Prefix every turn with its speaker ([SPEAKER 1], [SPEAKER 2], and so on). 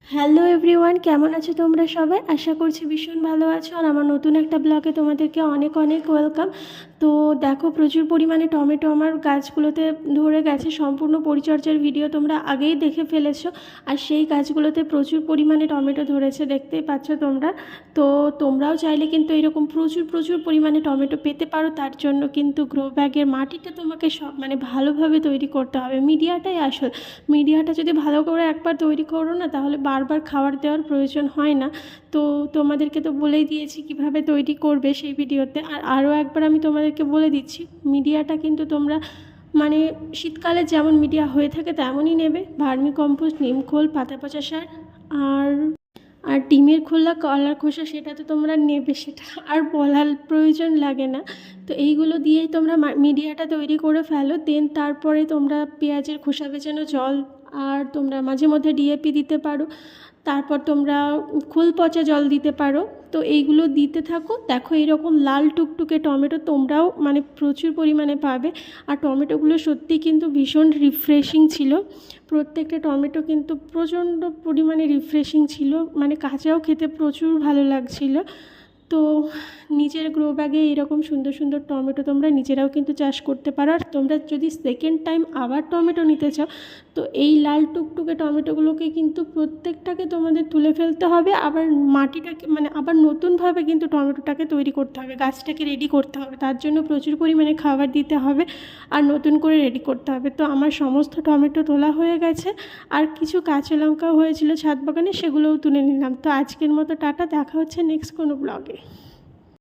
[SPEAKER 1] Hello everyone, কেমন আছো তোমরা সবাই? আশা করছি ভীষণ ভালো আছো। আর আমার নতুন একটা ব্লগে তোমাদেরকে অনেক অনেক ওয়েলকাম। তো দেখো, প্রচুর পরিমাণে টমেটো আমার গাছগুলোতে ধরে গেছে। সম্পূর্ণ পরিচর্যার ভিডিও তোমরা আগেই দেখে ফেলেছো। আর সেই গাছগুলোতে প্রচুর পরিমাণে টমেটো ধরেছে, দেখতেই পাচ্ছ তোমরা। তো তোমরাও চাইলে কিন্তু এরকম প্রচুর প্রচুর পরিমাণে টমেটো পেতে পারো। তার জন্য কিন্তু গ্রো ব্যাগের মাটিটা তোমাকে ভালোভাবে তৈরি করতে হবে। মিডিয়াটাই আসল। মিডিয়াটা যদি ভালো করে একবার তৈরি করো না, তাহলে বারবার খাবার দেওয়ার প্রয়োজন হয় না। তো তোমাদেরকে তো বলেই দিয়েছি কিভাবে তৈরি করবে সেই ভিডিওতে। আর আরও একবার আমি তোমাদেরকে বলে দিচ্ছি, মিডিয়াটা কিন্তু তোমরা শীতকালে যেমন মিডিয়া হয়ে থাকে তেমনই নেবে। ভার্মি কম্পোস্ট, নিমখোল, পাতা পচা সার আর আর ডিমের খোলা, কলার খোসা, সেটা তো তোমরা নেবে, সেটা আর বলার প্রয়োজন লাগে না। তো এইগুলো দিয়েই তোমরা মিডিয়াটা তৈরি করে ফেলো। দেন তারপরে তোমরা পেঁয়াজের খোসা ভেজানো জল, আর তোমরা মাঝে মধ্যে ডিএপি দিতে পারো। তারপর তোমরা খোল পচা জল দিতে পারো। তো এইগুলো দিতে থাকো। দেখো, এরকম লাল টুকটুকে টমেটো তোমরাও প্রচুর পরিমাণে পাবে। আর টমেটোগুলো সত্যিই কিন্তু ভীষণ রিফ্রেশিং ছিল। প্রত্যেকটা টমেটো কিন্তু প্রচণ্ড পরিমাণে রিফ্রেশিং ছিল, কাঁচাও খেতে প্রচুর ভালো লাগছিল। তো নিজের গ্রো ব্যাগে এরকম সুন্দর সুন্দর টমেটো তোমরা নিজেরাও কিন্তু চাষ করতে পারো। আর তোমরা যদি সেকেন্ড টাইম আবার টমেটো নিতে চাও, তো এই লাল টুকটুকে টমেটোগুলোকে কিন্তু প্রত্যেকটাকে তোমাদের তুলে ফেলতে হবে। আবার মাটিটাকে আবার নতুনভাবে কিন্তু টমেটোটাকে তৈরি করতে হবে, গাছটাকে রেডি করতে হবে। তার জন্য প্রচুর পরিমাণে খাবার দিতে হবে আর নতুন করে রেডি করতে হবে। তো আমার সমস্ত টমেটো তোলা হয়ে গেছে। আর কিছু কাঁচা লঙ্কাও হয়েছিল ছাদ বাগানে, সেগুলোও তুলে নিলাম। তো আজকের মতো টাটা, দেখা হচ্ছে নেক্সট কোনো ব্লগে।